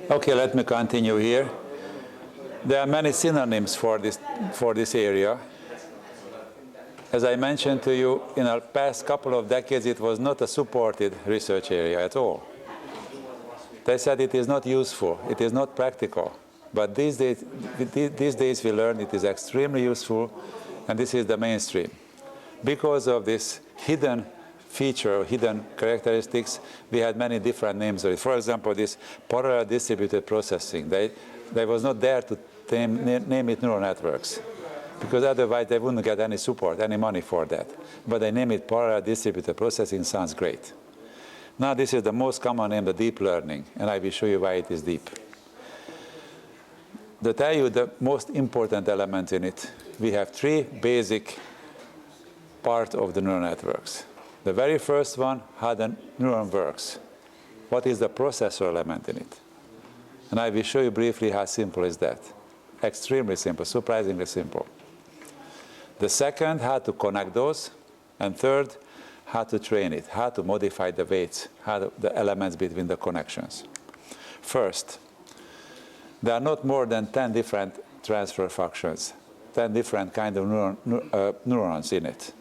Okay, let me continue here. There are many synonyms for this area. As I mentioned to you, in our past couple of decades, it was not a supported research area at all. They said it is not useful, it is not practical. But these days we learn it is extremely useful, and this is the mainstream. Because of this hidden feature, hidden characteristics, we had many different names of it. For example, this parallel distributed processing. They was not there to name it neural networks, because otherwise they wouldn't get any support, any money for that. But they name it parallel distributed processing, sounds great. Now this is the most common name, the deep learning, and I will show you why it is deep. To tell you the most important element in it, we have three basic parts of the neural networks. The very first one, how the neuron works. What is the processor element in it? And I will show you briefly how simple is that. Extremely simple, surprisingly simple. The second, how to connect those. And third, how to train it, how to modify the weights, the elements between the connections. First, there are not more than 10 different transfer functions, 10 different kinds of neurons in it.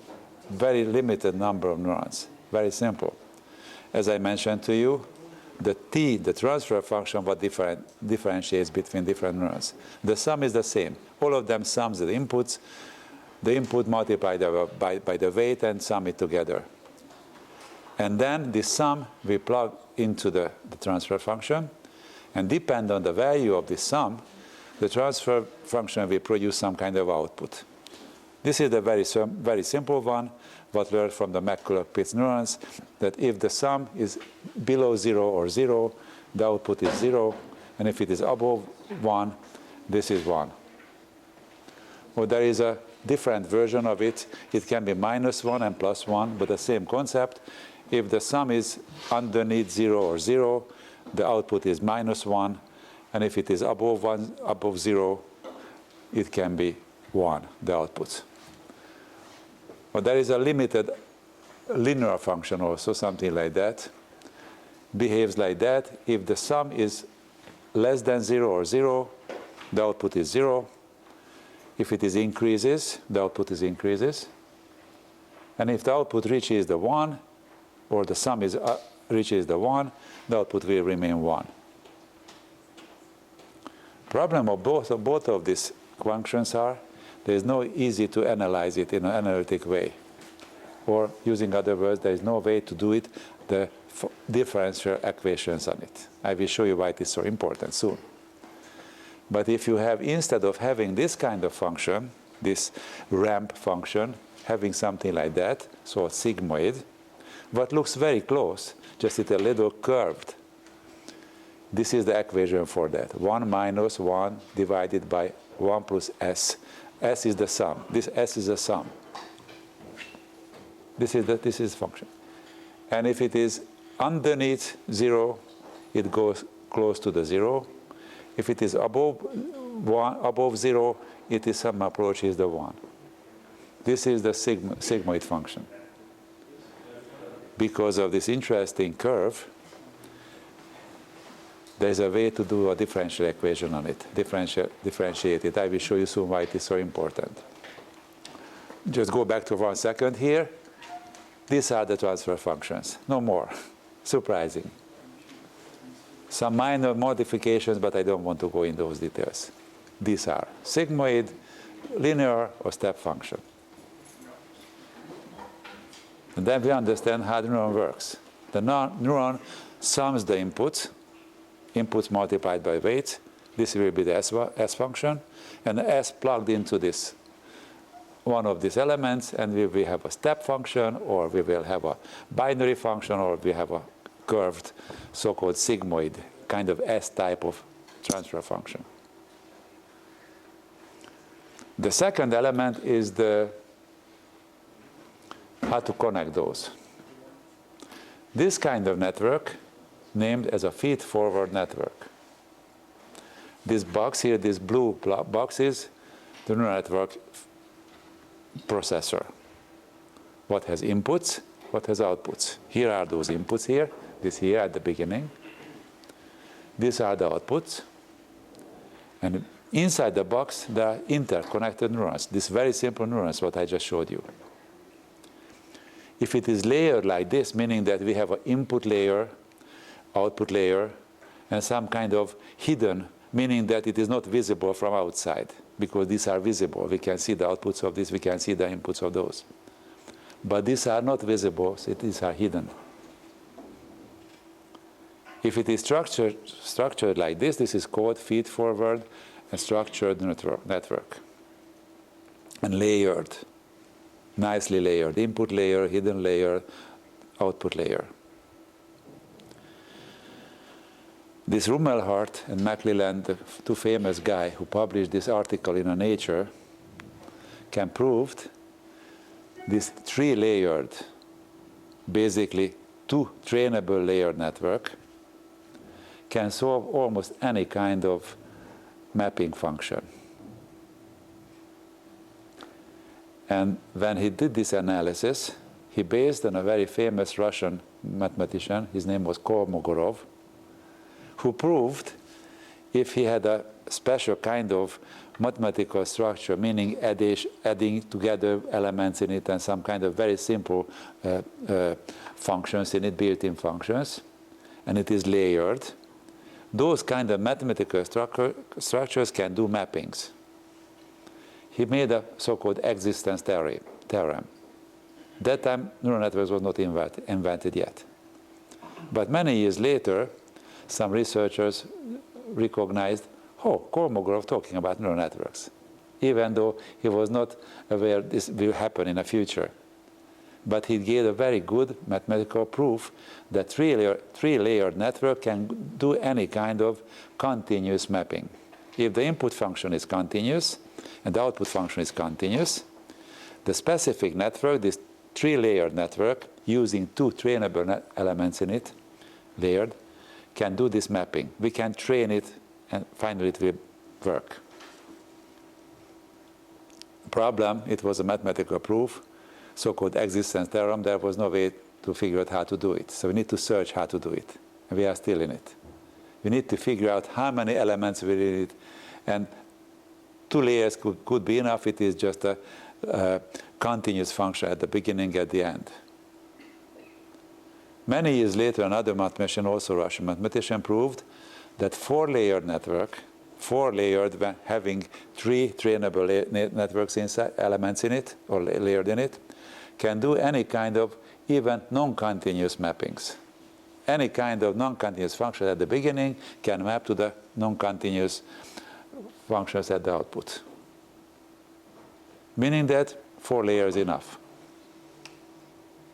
Very limited number of neurons, very simple. As I mentioned to you, the T, the transfer function, what differentiates between different neurons. The sum is the same. All of them sums the inputs. The input multiplied by the weight and sum it together. And then this sum we plug into the transfer function, and depend on the value of this sum, the transfer function will produce some kind of output. This is the very simple one, what learned from the McCulloch-Pitts neurons, that if the sum is below 0 or 0, the output is 0, and if it is above 1, this is 1. Or there is a different version of it. It can be -1 and +1, but the same concept. If the sum is underneath 0 or 0, the output is -1, and if it is above 0, it can be 1, the output. But there is a limited linear function also, something like that. Behaves like that. If the sum is less than 0 or 0, the output is 0. If it is increases, the output is increases. And if the output reaches the 1, or the sum reaches the 1, the output will remain 1. Problem of both of these functions are there is no easy to analyze it in an analytic way. Or using other words, there is no way to do it, the differential equations on it. I will show you why it is so important soon. But if you have, instead of having this kind of function, this ramp function, having something like that, so sigmoid, what looks very close, just it's a little curved. This is the equation for that. 1 minus 1 divided by 1 plus s. S is the sum. This s is the sum. This is function. And if it is underneath 0, it goes close to the 0. If it is above 0, it is some approaches the 1. This is the sigmoid function. Because of this interesting curve, there is a way to do a differential equation on it, differentiate it. I will show you soon why it is so important. Just go back to 1 second here. These are the transfer functions, no more. Surprising. Some minor modifications, but I don't want to go in those details. These are sigmoid, linear, or step function. And then we understand how the neuron works. The neuron sums the inputs multiplied by weight. This will be the S function, and the S plugged into this one of these elements, and we will have a step function, or we will have a binary function, or we have a curved so-called sigmoid, kind of S type of transfer function. The second element is how to connect those. This kind of network, named as a feed-forward network. This box here, this blue box is the neural network processor. What has inputs, what has outputs. Here are those inputs here, this here at the beginning. These are the outputs. And inside the box, there are interconnected neurons. These very simple neurons, what I just showed you. If it is layered like this, meaning that we have an input layer, output layer, and some kind of hidden, meaning that it is not visible from outside, because these are visible. We can see the outputs of this, we can see the inputs of those. But these are not visible, so these are hidden. If it is structured like this is called feed-forward and structured network. And layered, nicely layered. Input layer, hidden layer, output layer. This Rumelhart and McClelland, the two famous guys who published this article in Nature, can prove this three-layered, basically two trainable layered network can solve almost any kind of mapping function. And when he did this analysis, he based on a very famous Russian mathematician, his name was Kolmogorov, who proved if he had a special kind of mathematical structure, meaning adding together elements in it and some kind of very simple functions in it, built-in functions, and it is layered, those kind of mathematical structures can do mappings. He made a so-called existence theorem. That time, neural networks was not invented yet. But many years later, some researchers recognized, oh, Kolmogorov talking about neural networks, even though he was not aware this will happen in the future. But he gave a very good mathematical proof that three-layered network can do any kind of continuous mapping. If the input function is continuous and the output function is continuous, the specific network, this three-layered network, using two trainable elements in it, layered, can do this mapping. We can train it and finally it will work. Problem, it was a mathematical proof, so-called existence theorem. There was no way to figure out how to do it. So we need to search how to do it. And we are still in it. We need to figure out how many elements we need. And two layers could be enough. It is just a continuous function at the beginning, at the end. Many years later, another mathematician, also Russian mathematician, proved that four-layered network, four-layered having three trainable networks inside, elements in it, or layered in it, can do any kind of even non-continuous mappings. Any kind of non-continuous function at the beginning can map to the non-continuous functions at the output. Meaning that 4 layers enough.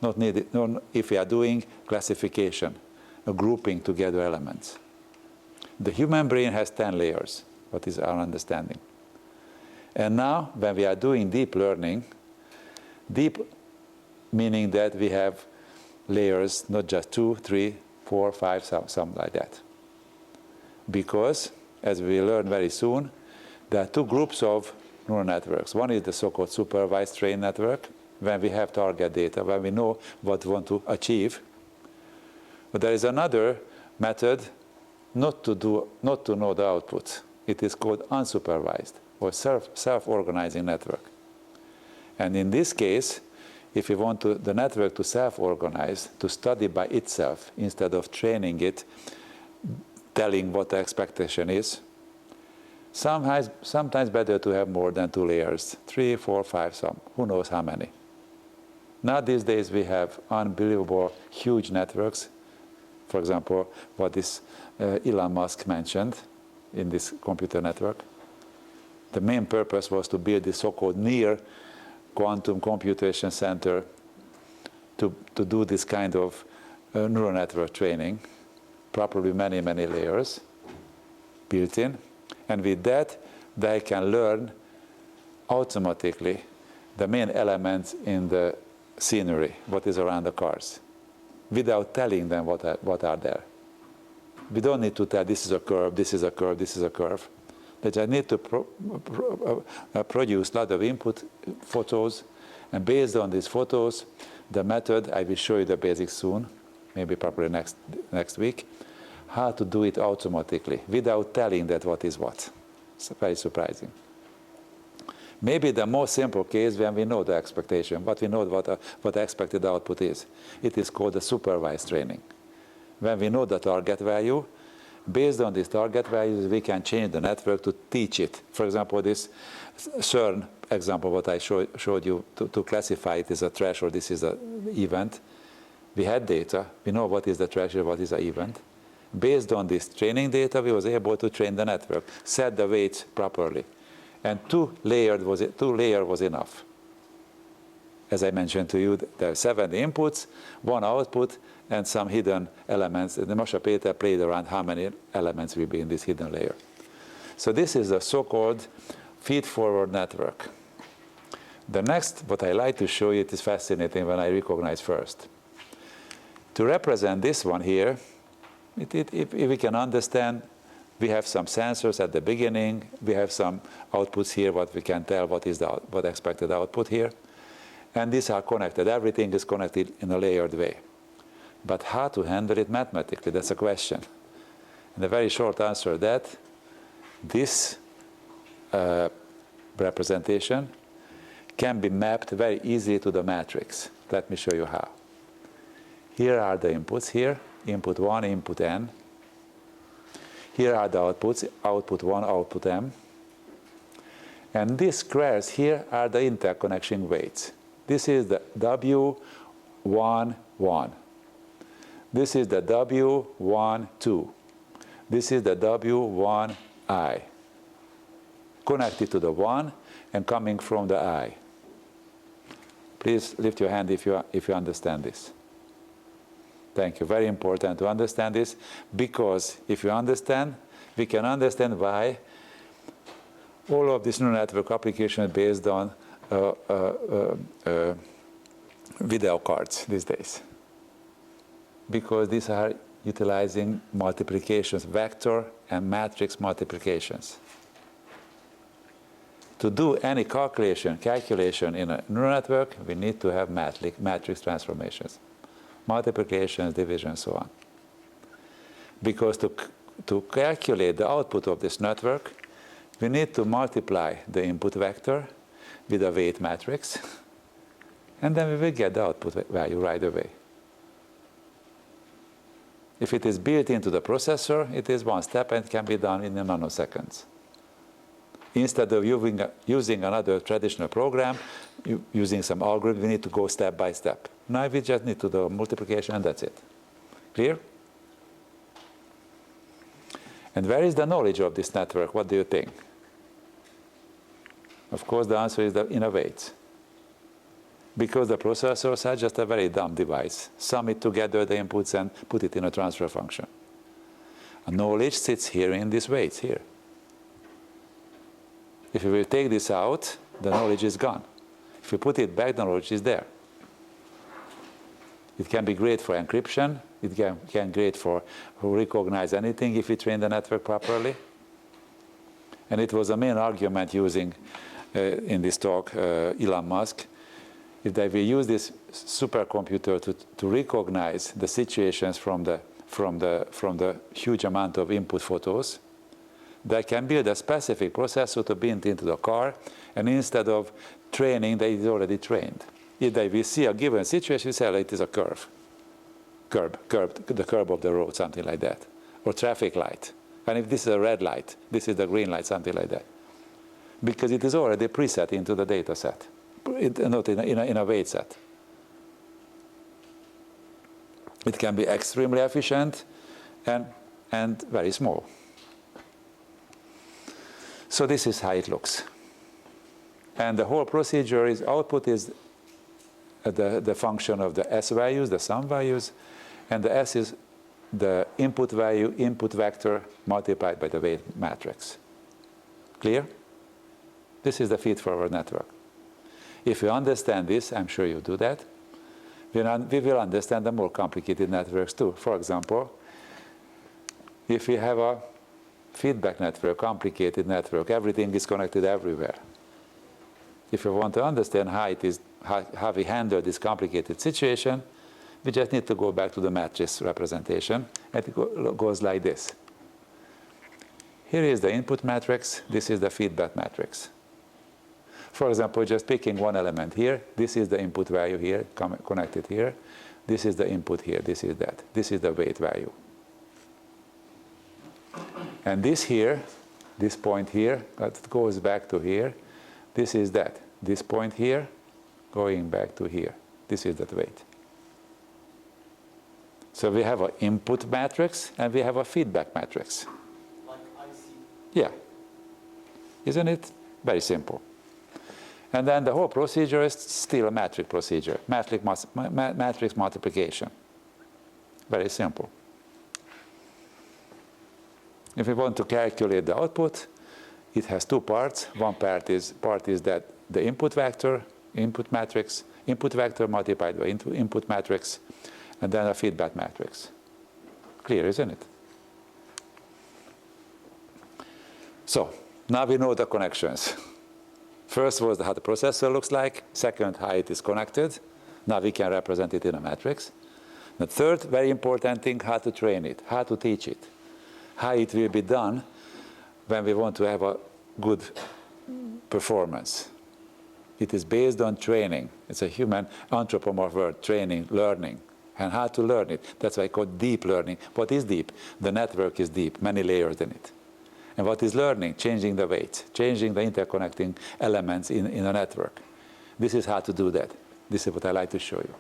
Not needed if we are doing classification, a grouping together elements. The human brain has 10 layers, what is our understanding. And now, when we are doing deep learning, deep meaning that we have layers, not just 2, 3, 4, 5, something like that. Because, as we learn very soon, there are two groups of neural networks. One is the so-called supervised trained network, when we have target data, when we know what we want to achieve. But there is another method not to know the output. It is called unsupervised, or self-organizing network. And in this case, if you want the network to self-organize, to study by itself, instead of training it, telling what the expectation is, sometimes better to have more than 2 layers, 3, 4, 5, who knows how many. Now these days we have unbelievable huge networks. For example, what this Elon Musk mentioned in this computer network. The main purpose was to build this so-called near quantum computation center to do this kind of neural network training, probably many, many layers built in. And with that, they can learn automatically the main elements in the scenery, what is around the cars, without telling them what are there. We don't need to tell this is a curve, this is a curve, this is a curve. They just need to produce a lot of input photos, and based on these photos, the method, I will show you the basics soon, maybe probably next week, how to do it automatically without telling that what is what. It's very surprising. Maybe the most simple case when we know the expectation, but we know what the expected output is. It is called the supervised training. When we know the target value, based on these target values, we can change the network to teach it. For example, this CERN example, what I showed you to classify it as a threshold, this is an event. We had data, we know what is the threshold, what is the event. Based on this training data, we was able to train the network, set the weights properly. And two layer was enough. As I mentioned to you, there are 7 inputs, 1 output, and some hidden elements. And Moshe Peter played around how many elements will be in this hidden layer. So this is a so-called feed-forward network. The next, what I like to show you, it is fascinating when I recognize first. To represent this one here, if we can understand, we have some sensors at the beginning, we have some outputs here, what we can tell what is what expected output here. And these are connected, everything is connected in a layered way. But how to handle it mathematically, that's a question. And the very short answer to that, this representation can be mapped very easily to the matrix. Let me show you how. Here are the inputs here, input 1, input n. Here are the outputs, output 1, output m. And these squares here are the interconnection weights. This is the W1, 1. This is the W1, 2. This is the W1I. Connected to the 1 and coming from the I. Please lift your hand if you understand this. Thank you. Very important to understand this, because if you understand, we can understand why all of this neural network application is based on video cards these days. Because these are utilizing multiplications, vector and matrix multiplications. To do any calculation in a neural network, we need to have matrix transformations. Multiplications, division, so on. Because to calculate the output of this network, we need to multiply the input vector with a weight matrix, and then we will get the output value right away. If it is built into the processor, it is one step and can be done in nanoseconds. Instead of using another traditional program, using some algorithm, we need to go step by step. Now we just need to do multiplication and that's it. Clear? And where is the knowledge of this network? What do you think? Of course, the answer is in a weight. Because the processors are just a very dumb device. Sum it together, the inputs, and put it in a transfer function. A knowledge sits here in these weights here. If you will take this out, the knowledge is gone. If you put it back, the knowledge is there. It can be great for encryption. It can be great for recognize anything if you train the network properly. And it was a main argument using in this talk Elon Musk. If they will use this supercomputer to recognize the situations from the huge amount of input photos, they can build a specific processor to build into the car, and instead of training, they is already trained. If they will see a given situation, we say it is a curve, the curve of the road, something like that, or traffic light. And if this is a red light, this is the green light, something like that, because it is already preset into the data set, not in a weight set. It can be extremely efficient and very small. So this is how it looks. And the whole procedure is, output is the function of the S values, the sum values, and the S is the input value, input vector multiplied by the weight matrix. Clear? This is the feed-forward network. If you understand this, I'm sure you do that, we will understand the more complicated networks too. For example, if we have a feedback network, complicated network, everything is connected everywhere. If you want to understand how we handle this complicated situation, We just need to go back to the matrix representation, and it goes like this. Here is the input matrix, this is the feedback matrix. For example, just picking one element here, this is the input value here, connected here, this is the input here, this is that, this is the weight value. And this here, this point here, that goes back to here, this is that. This point here, going back to here, this is that weight. So we have an input matrix and we have a feedback matrix. Like IC. Yeah. Isn't it very simple? And then the whole procedure is still a matrix procedure, matrix multiplication. Very simple. If we want to calculate the output, it has two parts. One part is that the input vector, input matrix, input vector multiplied by input matrix, and then a feedback matrix. Clear, isn't it? So now we know the connections. First was how the processor looks like. Second, how it is connected. Now we can represent it in a matrix. The third very important thing, how to train it, how to teach it, how it will be done when we want to have a good performance. It is based on training. It's a human anthropomorph word, training, learning, and how to learn it. That's why I call it deep learning. What is deep? The network is deep, many layers in it. And what is learning? Changing the weights, changing the interconnecting elements in a network. This is how to do that. This is what I like to show you.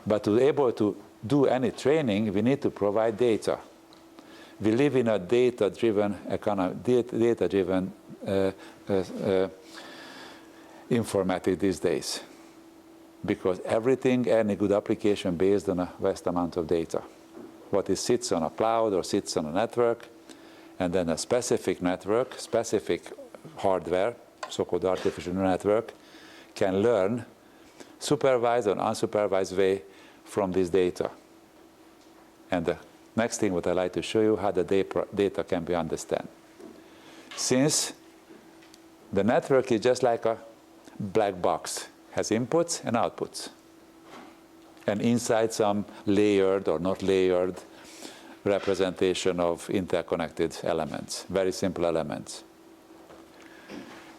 But to be able to do any training, we need to provide data. We live in a data-driven economy, data-driven informatics these days, because everything, any good application based on a vast amount of data. What is sits on a cloud or sits on a network, and then a specific network, specific hardware, so-called artificial neural network, can learn supervised or unsupervised way from this data. And the next thing what I like to show you, how the data can be understood. Since the network is just like a black box, has inputs and outputs, and inside some layered or not layered representation of interconnected elements, very simple elements.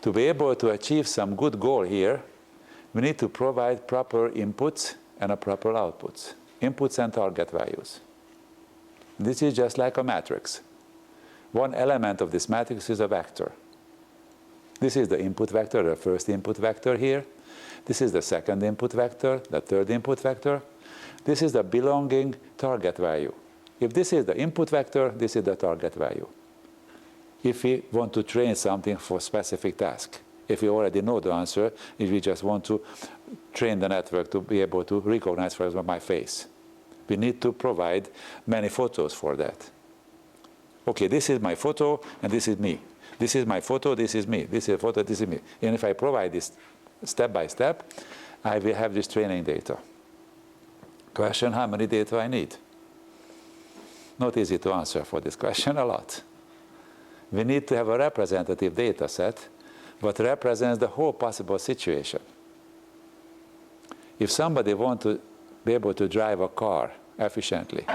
To be able to achieve some good goal here, we need to provide proper inputs and a proper outputs, inputs and target values. This is just like a matrix. One element of this matrix is a vector. This is the input vector, the first input vector here. This is the second input vector, the third input vector. This is the belonging target value. If this is the input vector, this is the target value. If we want to train something for a specific task, if we already know the answer, if we just want to train the network to be able to recognize, for example, my face, we need to provide many photos for that. Okay, this is my photo, and this is me. This is my photo, this is me. This is a photo, this is me. And if I provide this step by step, I will have this training data. Question, how many data I need? Not easy to answer for this question, a lot. We need to have a representative data set that represents the whole possible situation. If somebody wants to be able to drive a car efficiently,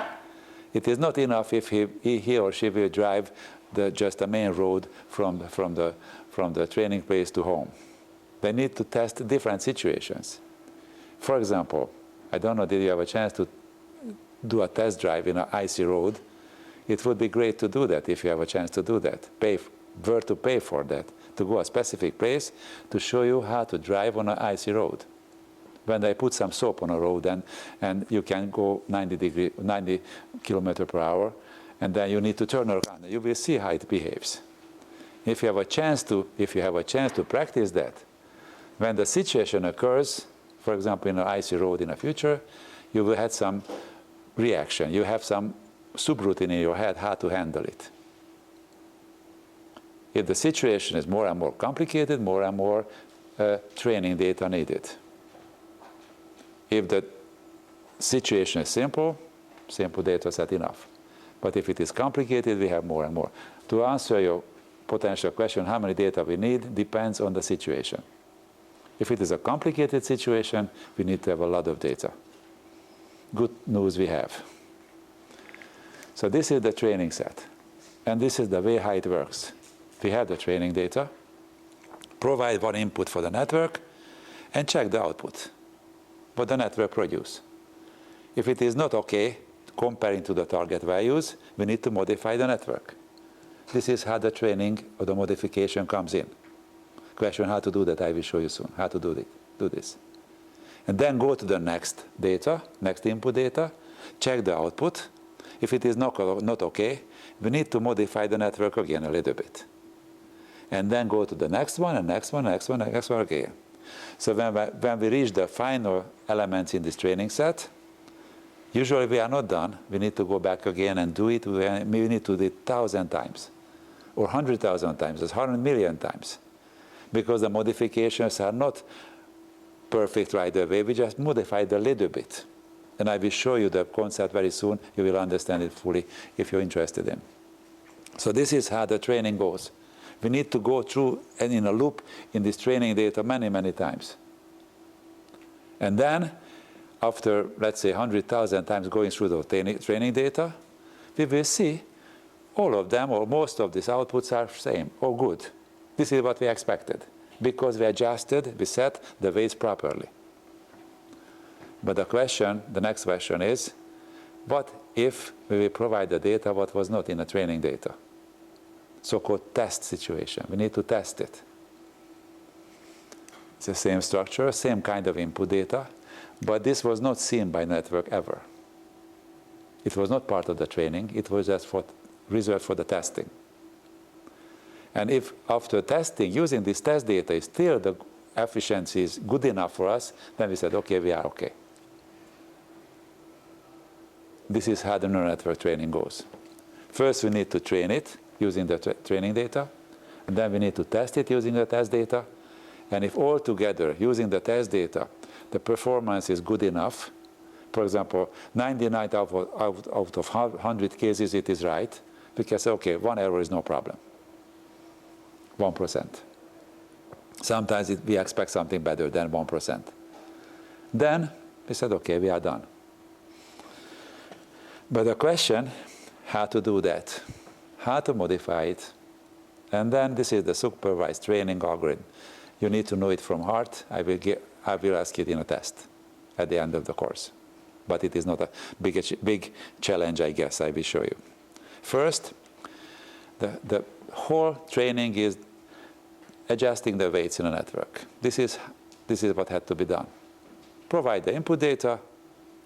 it is not enough if he or she will drive just the main road from the training place to home. They need to test different situations. For example, I don't know, did you have a chance to do a test drive in an icy road? It would be great to do that if you have a chance to do that. Where to pay for that, to go a specific place to show you how to drive on an icy road. When they put some soap on a road and you can go 90 kilometers per hour, and then you need to turn around, you will see how it behaves. If you have a chance to practice that, when the situation occurs, for example, in an icy road in the future, you will have some reaction. You have some subroutine in your head how to handle it. If the situation is more and more complicated, more and more training data needed. If the situation is simple, simple data set enough. But if it is complicated, we have more and more. To answer your potential question, how many data we need, depends on the situation. If it is a complicated situation, we need to have a lot of data. good news we have. So this is the training set. And this is the way how it works. We have the training data, provide one input for the network, and check the output, what the network produces. If it is not okay, comparing to the target values, we need to modify the network. This is how the training or the modification comes in. Question how to do that, I will show you soon, how to do this. And then go to the next data, next input data, check the output. If it is not okay, we need to modify the network again a little bit. And then go to the next one, and next one, next one, next one again. So when we reach the final elements in this training set, usually we are not done. We need to go back again and do it. We need to do it 1,000 times, or 100,000 times, or 100 million times. Because the modifications are not perfect right away. We just modified a little bit. And I will show you the concept very soon. You will understand it fully if you're interested in. So this is how the training goes. We need to go through and in a loop in this training data many, many times. And then, after, let's say, 100,000 times going through the training data, we will see all of them, or most of these outputs are same, or good. This is what we expected, because we adjusted, we set the weights properly. But the next question is, what if we will provide the data what was not in the training data? So-called test situation. We need to test it. It's the same structure, same kind of input data, but this was not seen by network ever. It was not part of the training, it was just reserved for the testing. And if after testing, using this test data, still the efficiency is good enough for us, then we said, okay, we are okay. This is how the neural network training goes. First, we need to train it using the training data, and then we need to test it using the test data. And if all together, using the test data, the performance is good enough, for example, 99 out of 100 cases it is right, we can say, okay, one error is no problem, 1%. Sometimes we expect something better than 1%. Then we said, okay, we are done. But the question, how to do that? How to modify it? And then this is the supervised training algorithm. You need to know it from heart. I will ask it in a test at the end of the course. But it is not a big challenge, I guess. I will show you. First, the whole training is adjusting the weights in a network. This is what had to be done. Provide the input data,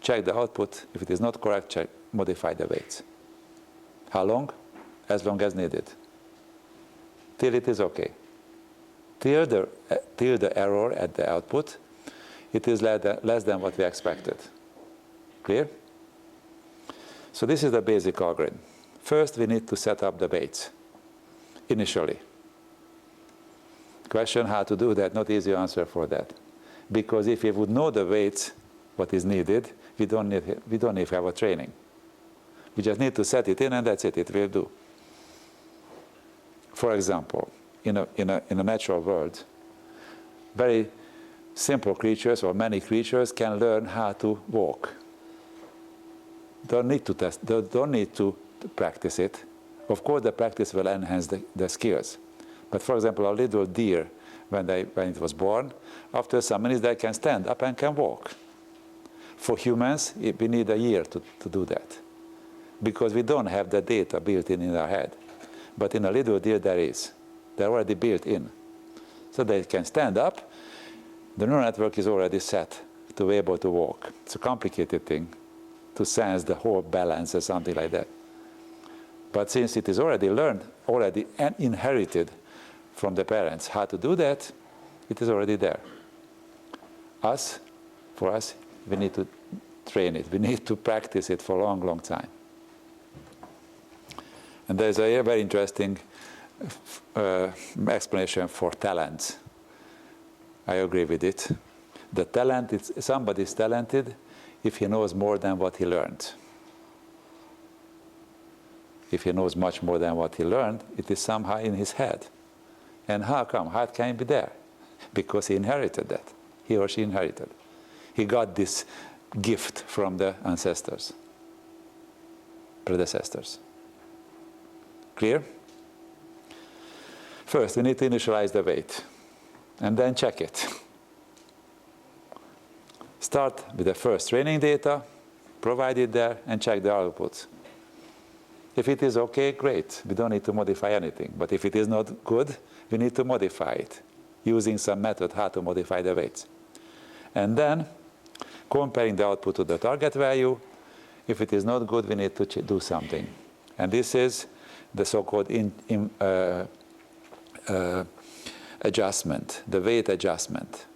check the output. If it is not correct, modify the weights. How long? As long as needed. Till it is okay. Till the error at the output, it is less than what we expected. Clear? So this is the basic algorithm. First, we need to set up the weights initially. Question how to do that, not easy answer for that. Because if we would know the weights, what is needed, we don't need to have a training. We just need to set it in, and that's it. It will do. For example, in a natural world, very simple creatures or many creatures can learn how to walk. Don't need to test. Don't need to practice it. Of course, the practice will enhance the skills. But for example, a little deer, when it was born, after some minutes they can stand up and can walk. For humans, we need a year to do that, because we don't have the data built in our head. But in a little deer there is. They're already built in. So they can stand up. The neural network is already set to be able to walk. It's a complicated thing to sense the whole balance or something like that. But since it is already learned, already inherited from the parents how to do that, it is already there. For us, we need to train it. We need to practice it for a long, long time. And there's a very interesting explanation for talent. I agree with it. The talent, somebody is talented if he knows more than what he learned. If he knows much more than what he learned, it is somehow in his head. And how come? How can it be there? Because he inherited that. He or she inherited. He got this gift from the predecessors. Clear? First, we need to initialize the weight, and then check it. Start with the first training data, provide it there, and check the output. If it is okay, great. We don't need to modify anything. But if it is not good, we need to modify it, using some method how to modify the weights. And then, comparing the output to the target value, if it is not good, we need to do something. And this is the so-called adjustment, the weight adjustment.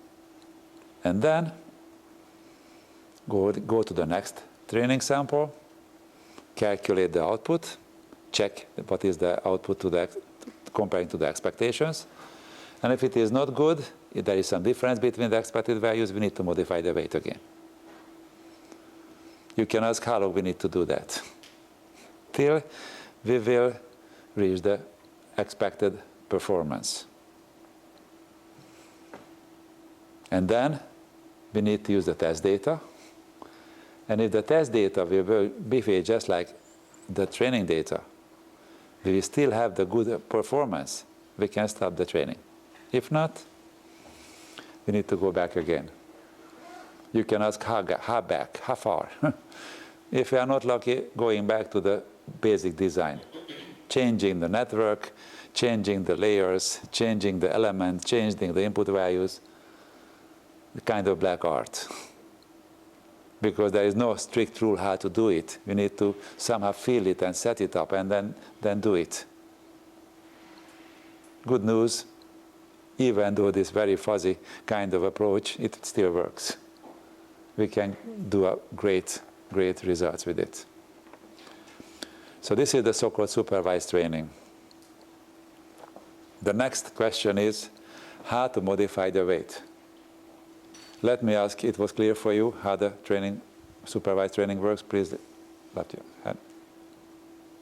And then, go to the next training sample, calculate the output, check what is the output comparing to the expectations. And if it is not good, if there is some difference between the expected values, we need to modify the weight again. You can ask how long we need to do that. Till we will reach the expected performance. And then we need to use the test data. And if the test data will behave just like the training data, we will still have the good performance, we can stop the training. If not, we need to go back again. You can ask how back, how far? If we are not lucky, going back to the basic design, changing the network, changing the layers, changing the elements, changing the input values, the kind of black art. Because there is no strict rule how to do it. We need to somehow feel it and set it up and then do it. Good news, even though this very fuzzy kind of approach, it still works. We can do a great results with it. So this is the so-called supervised training. The next question is how to modify the weight. Let me ask, it was clear for you how the supervised training works? Please clap your hand.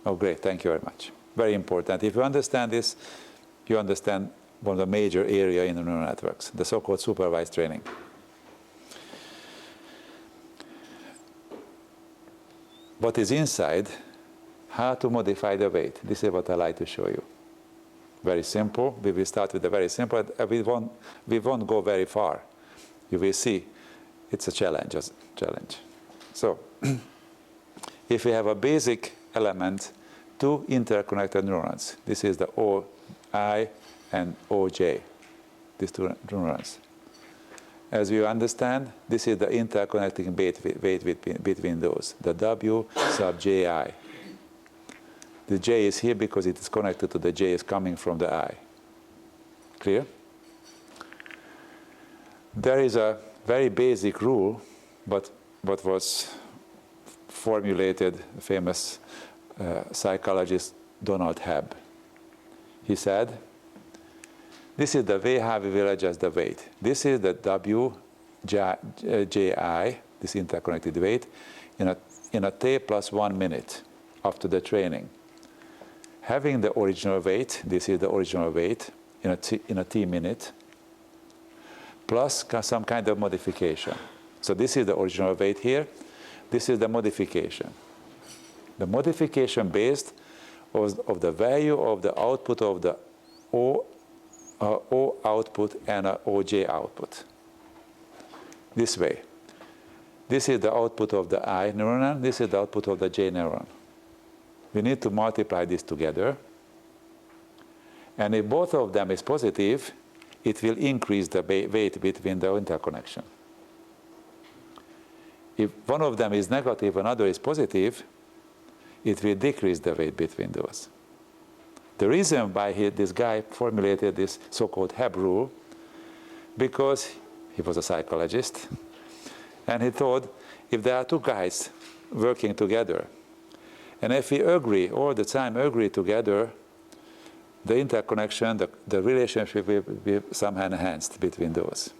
Oh, great, thank you very much. Very important. If you understand this, you understand one of the major areas in the neural networks, the so-called supervised training. What is inside, how to modify the weight. This is what I like to show you. Very simple. We will start with the very simple. We won't go very far. You will see it's a challenge. So, if we have a basic element, two interconnected neurons. This is the OI and OJ, these two neurons. As you understand, this is the interconnecting weight between those, the W sub JI. The J is here because it is connected to the J is coming from the I. Clear? There is a very basic rule, but what was formulated, famous psychologist Donald Hebb. He said, this is the way how we will adjust the weight. This is the WJI, this interconnected weight, in a T plus 1 minute after the training. Having the original weight, this is the original weight, in a T minute, plus some kind of modification. So this is the original weight here. This is the modification. The modification based of the value of the output of the O output and OJ output. This way. This is the output of the I neuron, this is the output of the J neuron. We need to multiply this together. And if both of them is positive, it will increase the weight between the interconnection. If one of them is negative, another is positive, it will decrease the weight between those. The reason why this guy formulated this so-called Hebb rule, because he was a psychologist, and he thought if there are two guys working together, and if we agree, all the time agree together, the interconnection, the relationship will be somehow enhanced between those.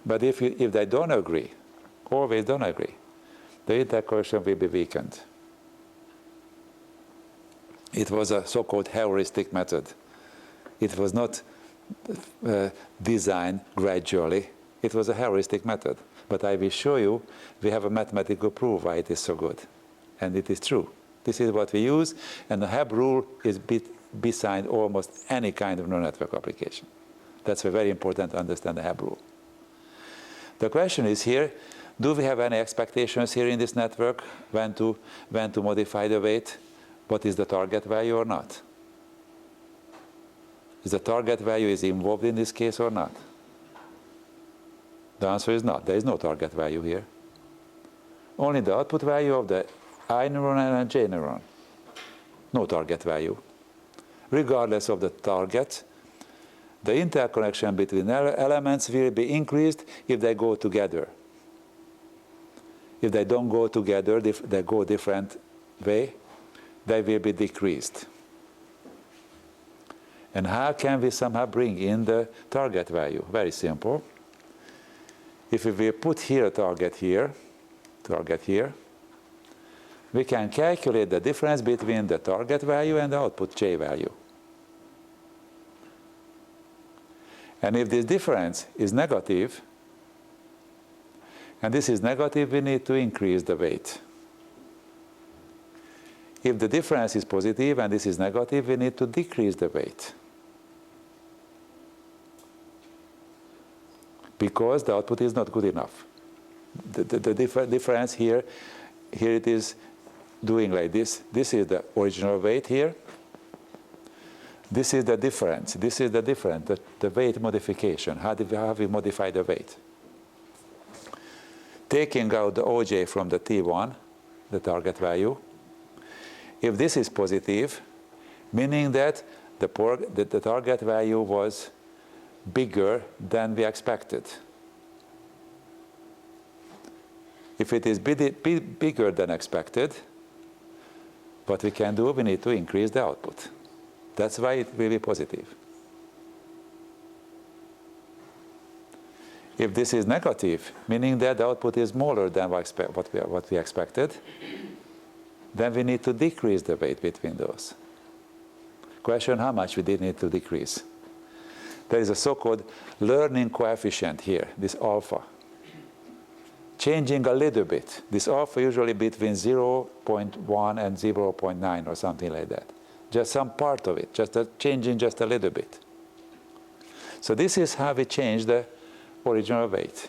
But if they don't agree, always don't agree, the interconnection will be weakened. It was a so-called heuristic method. It was not designed gradually. It was a heuristic method. But I will show you, we have a mathematical proof why it is so good. And it is true. This is what we use, and the Hebb rule is beside almost any kind of neural network application. That's very important to understand the Hebb rule. The question is here, do we have any expectations here in this network when to modify the weight? What is the target value or not? Is the target value is involved in this case or not? The answer is not. There is no target value here. Only the output value of the I neuron and J neuron. No target value. Regardless of the target, the interconnection between elements will be increased if they go together. If they don't go together, they go different way, they will be decreased. And how can we somehow bring in the target value? Very simple. If we will put here a target here, we can calculate the difference between the target value and the output J value. And if this difference is negative, and this is negative, we need to increase the weight. If the difference is positive and this is negative, we need to decrease the weight. Because the output is not good enough. The difference here it is doing like this. This is the original weight here. This is the difference. This is the difference, the weight modification. How we modify the weight? Taking out the OJ from the T1, the target value. If this is positive, meaning that the target value was bigger than we expected. If it is bigger than expected, what we can do, we need to increase the output. That's why it will be positive. If this is negative, meaning that the output is smaller than what we expected, then we need to decrease the weight between those. Question, how much we did need to decrease? There is a so-called learning coefficient here, this alpha. Changing a little bit. This alpha usually between 0.1 and 0.9 or something like that. Just some part of it, changing just a little bit. So this is how we change the original weight.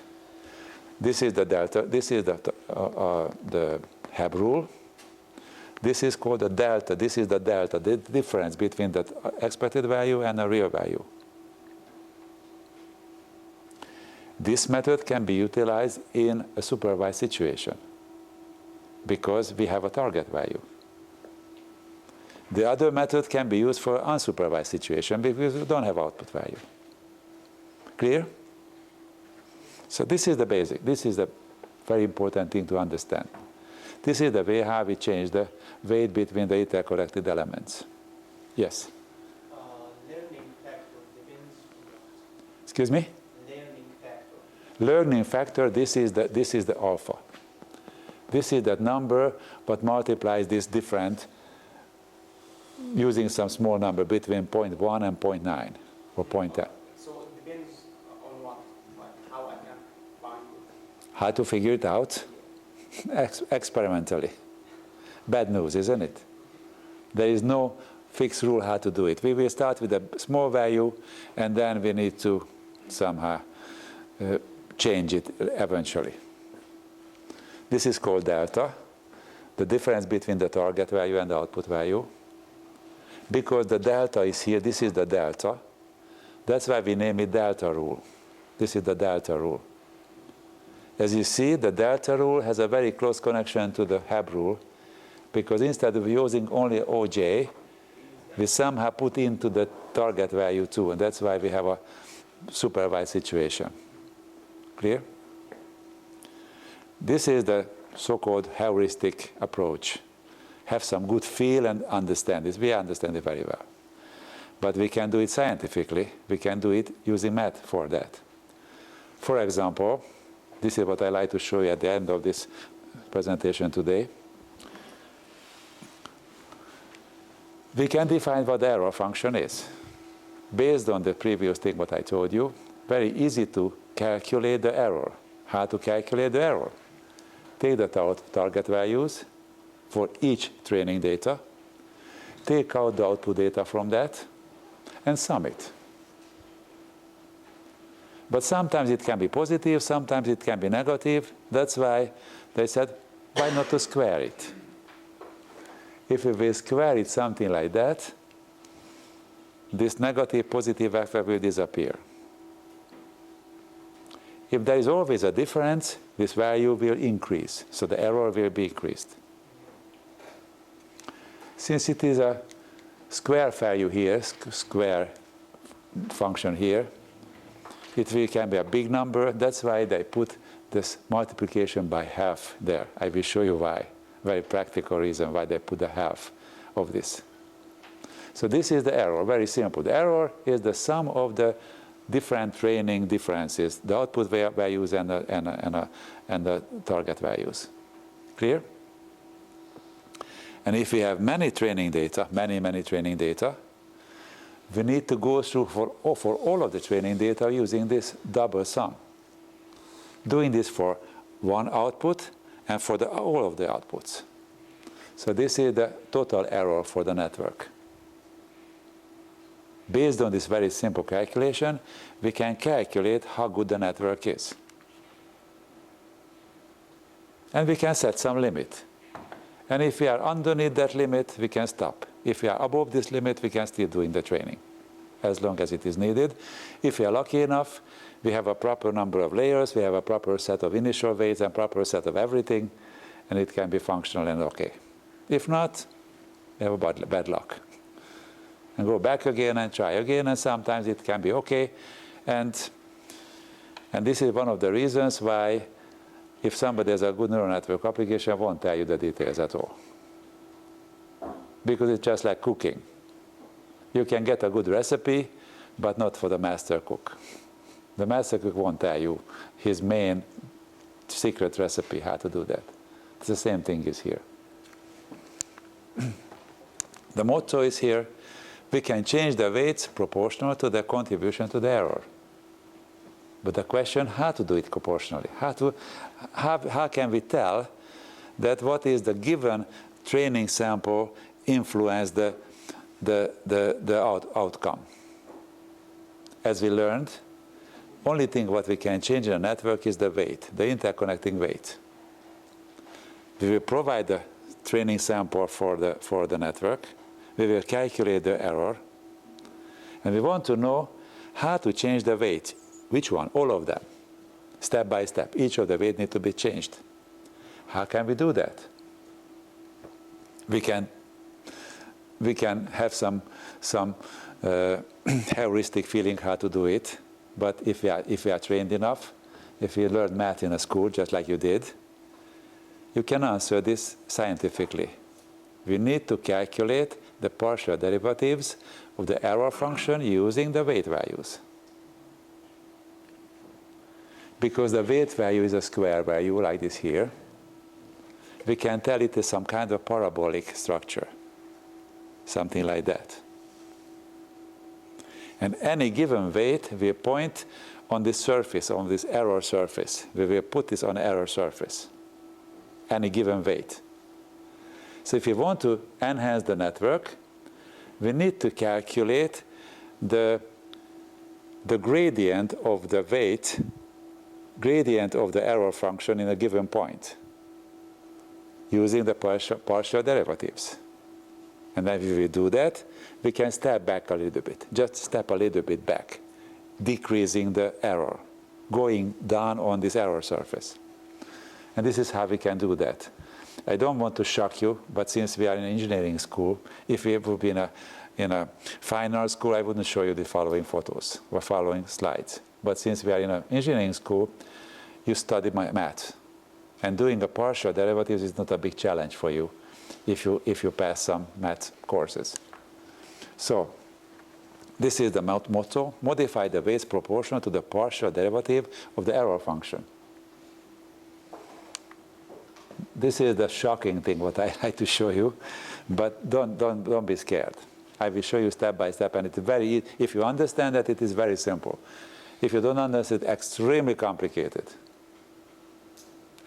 This is the delta, this is the Hebb rule. This is called the delta, this is the delta, the difference between the expected value and the real value. This method can be utilized in a supervised situation because we have a target value. The other method can be used for unsupervised situation because we don't have output value. Clear? So this is the basic. This is the very important thing to understand. This is the way how we change the weight between the interconnected elements. Yes? Learning factor depends on what? Excuse me? Learning factor. Learning factor, this is the alpha. This is that number what multiplies this different using some small number between 0.1 and 0.9 or 0.10. So it depends on what? How I can find it? How to figure it out? Experimentally. Bad news, isn't it? There is no fixed rule how to do it. We will start with a small value and then we need to somehow change it eventually. This is called delta, the difference between the target value and the output value. Because the delta is here, this is the delta. That's why we name it delta rule. This is the delta rule. As you see, the delta rule has a very close connection to the Hebb rule, because instead of using only OJ, we somehow put into the target value too, and that's why we have a supervised situation. Clear? This is the so-called heuristic approach. Have some good feel and understand this. We understand it very well. But we can do it scientifically. We can do it using math for that. For example, this is what I like to show you at the end of this presentation today. We can define what the error function is. Based on the previous thing what I told you, very easy to calculate the error. how to calculate the error. Take the target values for each training data, take out the output data from that, and sum it. But sometimes it can be positive, sometimes it can be negative. That's why they said, why not to square it? If we will square it something like that, this negative positive effect will disappear. If there is always a difference, this value will increase, so the error will be increased. Since it is a square value here, square function here, can be a big number. That's why they put this multiplication by half there. I will show you why. Very practical reason why they put the half of this. So this is the error, very simple. The error is the sum of the different training differences, the output values and the target values. Clear? And if we have many training data, many training data, we need to go through for all of the training data using this double sum. Doing this for one output and for all of the outputs. So this is the total error for the network. Based on this very simple calculation, we can calculate how good the network is. And we can set some limit. And if we are underneath that limit, we can stop. If we are above this limit, we can still doing the training, as long as it is needed. If we are lucky enough, we have a proper number of layers, we have a proper set of initial weights and proper set of everything, and it can be functional and okay. If not, we have a bad luck. And go back again and try again, and sometimes it can be okay. And this is one of the reasons why if somebody has a good neural network application, I won't tell you the details at all. Because it's just like cooking. You can get a good recipe, but not for the master cook. The master cook won't tell you his main secret recipe, how to do that. It's the same thing is here. The motto is here, we can change the weights proportional to the contribution to the error. But the question, how to do it proportionally? How can we tell that what is the given training sample influence the outcome? As we learned, only thing what we can change in a network is the weight, the interconnecting weight. We will provide the training sample for the network. We will calculate the error. And we want to know how to change the weight. Which one? All of them. Step by step. Each of the weight needs to be changed. How can we do that? We can have some heuristic feeling how to do it. But if we are trained enough, if we learn math in a school, just like you did, you can answer this scientifically. We need to calculate the partial derivatives of the error function using the weight values. Because the weight value is a square value, like this here, we can tell it is some kind of parabolic structure, something like that. And any given weight will point on this surface, on this error surface. We will put this on error surface, any given weight. So if we want to enhance the network, we need to calculate the gradient of the weight, gradient of the error function in a given point, using the partial derivatives. And then if we do that, we can step back a little bit, just step a little bit back, decreasing the error, going down on this error surface. And this is how we can do that. I don't want to shock you, but since we are in engineering school, if we would be in a fine art school, I wouldn't show you the following photos or following slides. But since we are in an engineering school, you study math. And doing the partial derivatives is not a big challenge for you if you pass some math courses. So this is the motto: modify the weights proportional to the partial derivative of the error function. This is the shocking thing what I like to show you, but don't be scared. I will show you step by step, and it's very easy. If you understand that, it is very simple. If you don't understand, it's extremely complicated.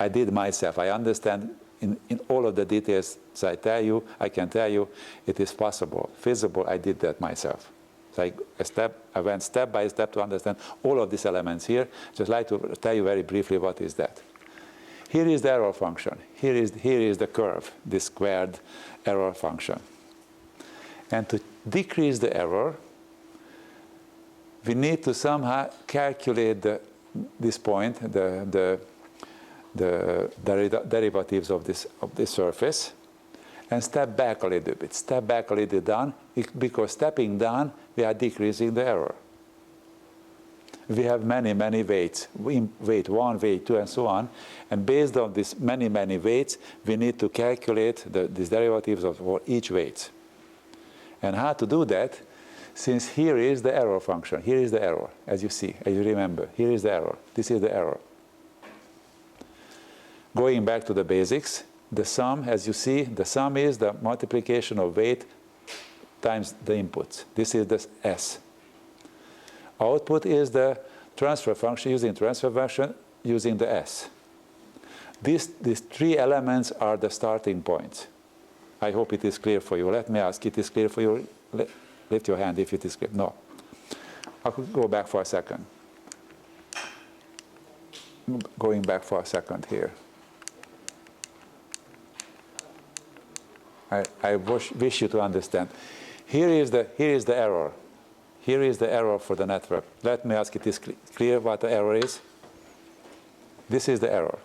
I did myself. I understand in all of the details I can tell you, it is possible, feasible. I did that myself. So I went step by step to understand all of these elements here. Just like to tell you very briefly what is that. Here is the error function. Here is the curve, this squared error function. And to decrease the error, we need to somehow calculate this point, the derivatives of this surface, and step back a little bit. Step back a little down, because stepping down, we are decreasing the error. We have many weights, weight 1, weight 2, and so on. And based on these many weights, we need to calculate these derivatives for each weight. And how to do that? Since here is the error function, here is the error, as you see, as you remember. Here is the error. This is the error. Going back to the basics, the sum, as you see, the sum is the multiplication of weight times the inputs. This is the S. Output is the transfer function, using transfer function, using the S. These three elements are the starting points. I hope it is clear for you. Let me ask, it is clear for you? Lift your hand if it is clear. No. I could go back for a second. Going back for a second here. I wish you to understand. Here is the error. Here is the error for the network. Let me ask, it is clear what the error is? This is the error.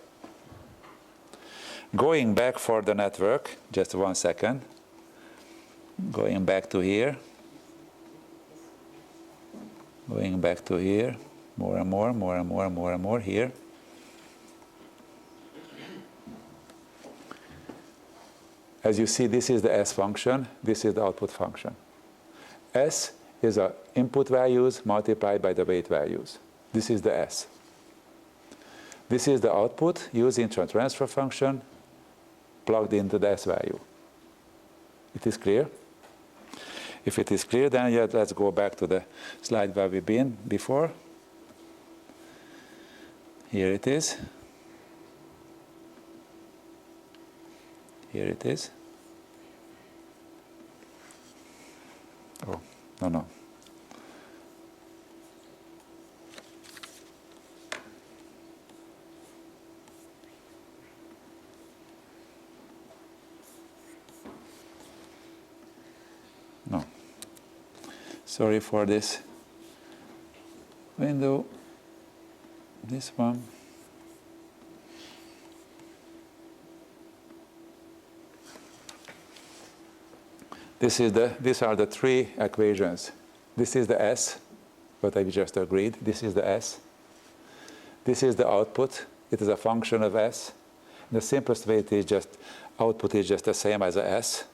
Going back for the network, just 1 second. Going back to here. Going back to here. More and more here. As you see, this is the S function, this is the output function. S is the input values multiplied by the weight values. This is the S. This is the output using transfer function plugged into the S value. It is clear? If it is clear, then let's go back to the slide where we've been before. Here it is. Here it is. Oh, no. No. Sorry for this window. This one. These are the three equations. This is the S, what I just agreed. This is the S. This is the output. It is a function of S. The simplest way it is just, output is just the same as a S.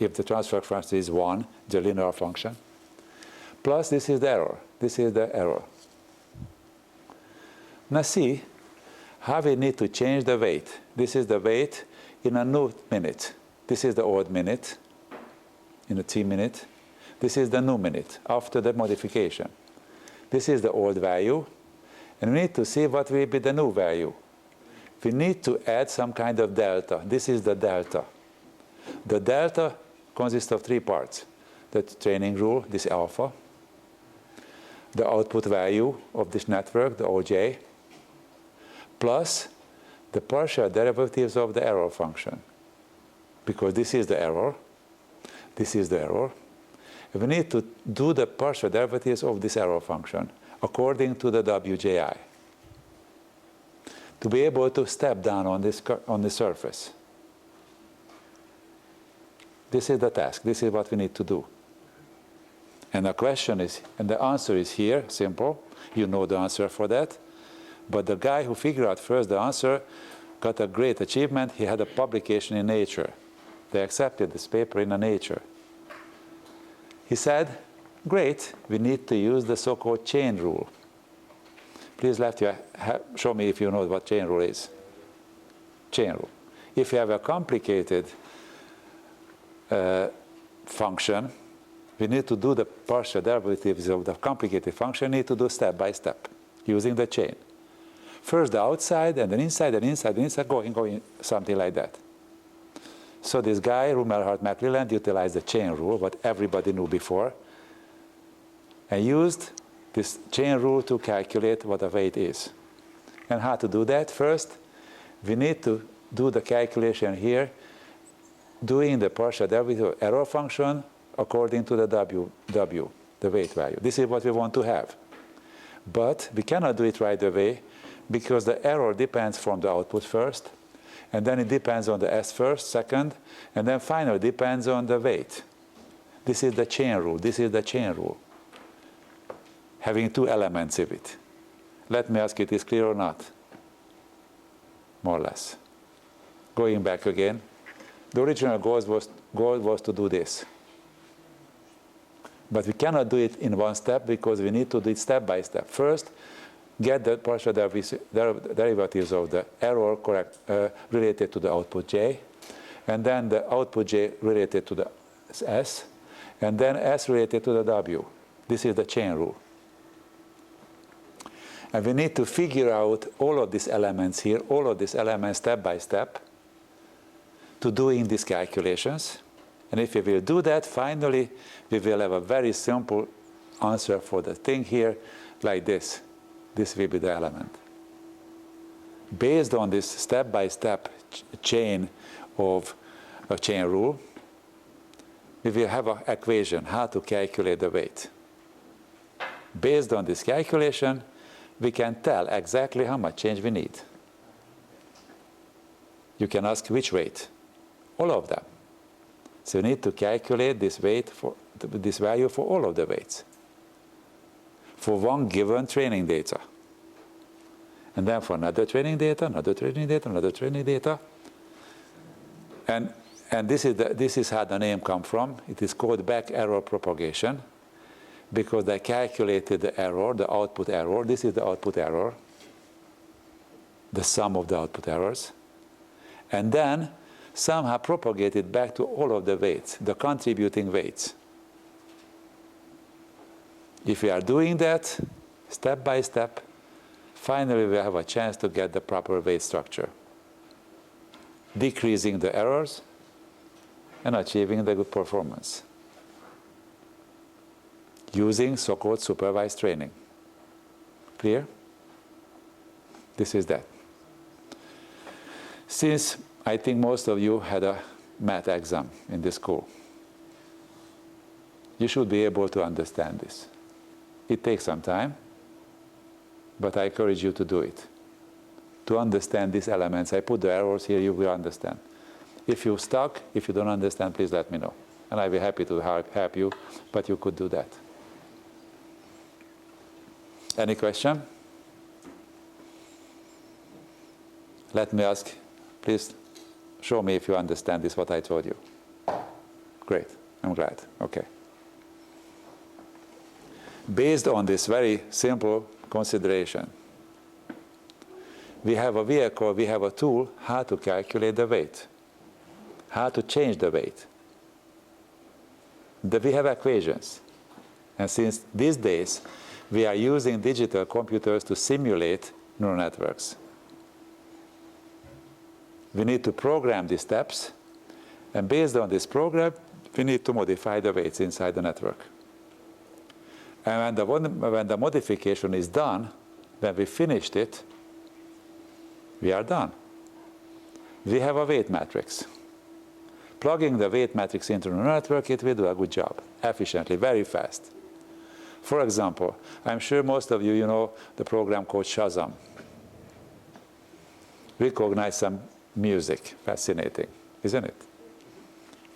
If the transfer function is 1, the linear function. Plus this is the error. This is the error. Now see how we need to change the weight. This is the weight in a new minute. This is the old minute. In a T minute. This is the new minute after the modification. This is the old value, and we need to see what will be the new value. We need to add some kind of delta. This is the delta. The delta consists of 3 parts. The training rule, this alpha, the output value of this network, the OJ, plus the partial derivatives of the error function. Because this is the error. This is the error. We need to do the partial derivatives of this error function according to the WJI to be able to step down on the surface. This is the task. This is what we need to do. And the question is, and the answer is here, simple. You know the answer for that. But the guy who figured out first the answer got a great achievement. He had a publication in Nature. They accepted this paper in Nature. He said, great, we need to use the so-called chain rule. Please show me if you know what chain rule is. Chain rule. If you have a complicated function, we need to do the partial derivatives of the complicated function, we need to do step by step, using the chain. First the outside, and then inside, and inside, and inside, going, something like that. So this guy, Rumelhart McClelland, utilized the chain rule, what everybody knew before, and used this chain rule to calculate what a weight is. And how to do that? First, we need to do the calculation here, doing the partial derivative error function according to the W, the weight value. This is what we want to have. But we cannot do it right away because the error depends from the output first, and then it depends on the S first, second, and then finally depends on the weight. This is the chain rule. This is the chain rule, having two elements of it. Let me ask you, it is clear or not? More or less. Going back again, the original goal was to do this. But we cannot do it in one step because we need to do it step by step. First, get the partial derivatives of the error related to the output J, and then the output J related to the S, and then S related to the W. This is the chain rule. And we need to figure out all of these elements here, all of these elements step by step, to doing these calculations. And if we will do that, finally, we will have a very simple answer for the thing here, like this. This will be the element. Based on this step-by-step chain of a chain rule, we will have an equation, how to calculate the weight. Based on this calculation, we can tell exactly how much change we need. You can ask which weight? All of them. So you need to calculate this weight for this value for all of the weights, for one given training data. And then for another training data, another training data, another training data. And this is how the name comes from. It is called back error propagation, because they calculated the error, the output error. This is the output error, the sum of the output errors. And then somehow propagated back to all of the weights, the contributing weights. If we are doing that step by step, finally we have a chance to get the proper weight structure, decreasing the errors and achieving the good performance, using so-called supervised training. Clear? This is that. Since I think most of you had a math exam in this school, you should be able to understand this. It takes some time, but I encourage you to do it. To understand these elements, I put the errors here, you will understand. If you're stuck, if you don't understand, please let me know. And I'll be happy to help you, but you could do that. Any question? Let me ask, please show me if you understand this, what I told you. Great, I'm glad, okay. Based on this very simple consideration, we have a vehicle, we have a tool, how to calculate the weight, how to change the weight. We have equations. And since these days, we are using digital computers to simulate neural networks. We need to program these steps, and based on this program, we need to modify the weights inside the network. And when the modification is done, when we finished it, we are done. We have a weight matrix. Plugging the weight matrix into the network, it will do a good job, efficiently, very fast. For example, I'm sure most of you know the program called Shazam. Recognize some music, fascinating, isn't it?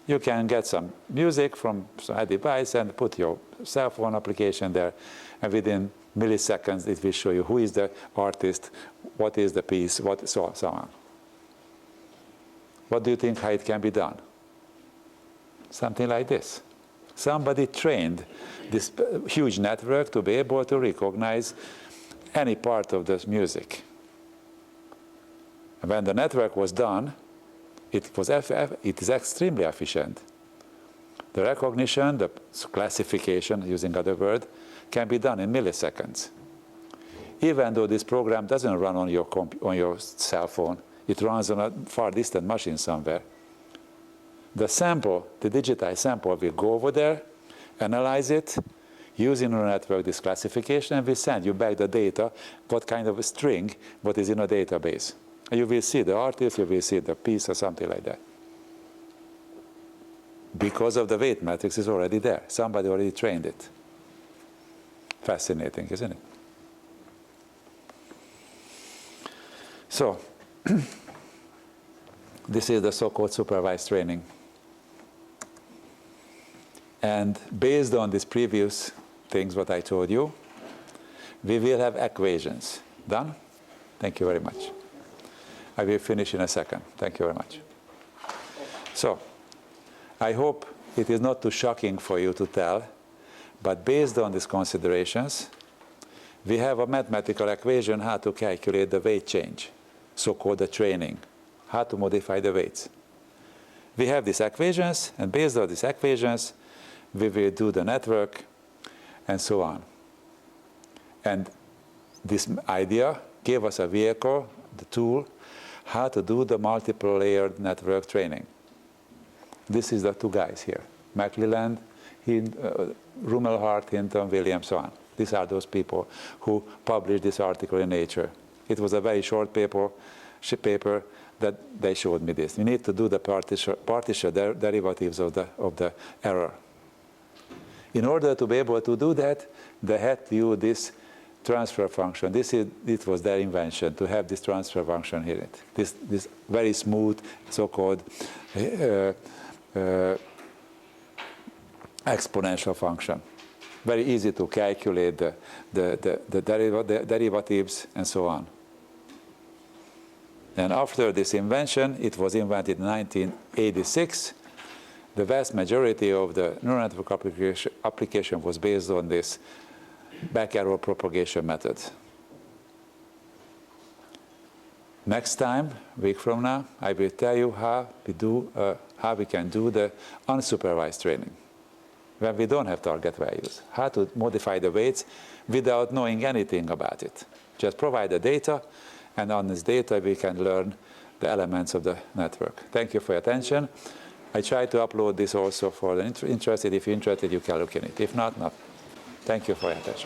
You can get some music from a device and put your cell phone application there, and within milliseconds it will show you who is the artist, what is the piece, so on. What do you think how it can be done? Something like this. Somebody trained this huge network to be able to recognize any part of this music. And when the network was done, it is extremely efficient. The recognition, the classification, using other word, can be done in milliseconds. even though this program doesn't run on your cell phone, it runs on a far distant machine somewhere. The sample, the digitized sample, will go over there, analyze it, using neural network this classification, and will send you back the data, what kind of a string, what is in a database. And you will see the artist, you will see the piece or something like that. Because of the weight matrix is already there. Somebody already trained it. Fascinating, isn't it? So, this is the so-called supervised training. And based on these previous things, what I told you, we will have equations. Done? Thank you very much. I will finish in a second. Thank you very much. So, I hope it is not too shocking for you to tell, but based on these considerations, we have a mathematical equation how to calculate the weight change, so-called the training, how to modify the weights. We have these equations, and based on these equations, we will do the network, and so on. And this idea gave us a vehicle, the tool, how to do the multiple layered network training. This is the two guys here, McClelland, Rumelhart, Hinton, Williams, so on. These are those people who published this article in Nature. It was a very short paper that they showed me this. You need to do the partial derivatives of the error. In order to be able to do that, they had to use this transfer function. It was their invention, to have this transfer function here. This very smooth, so-called exponential function. Very easy to calculate the derivatives and so on. And after this invention, it was invented in 1986, the vast majority of the neural network application was based on this back arrow propagation method. Next time, a week from now, I will tell you how we can do the unsupervised training, when we don't have target values, how to modify the weights without knowing anything about it. Just provide the data, and on this data we can learn the elements of the network. Thank you for your attention. I try to upload this also for the interested. If you're interested, you can look in it. If not, not. Thank you for your attention.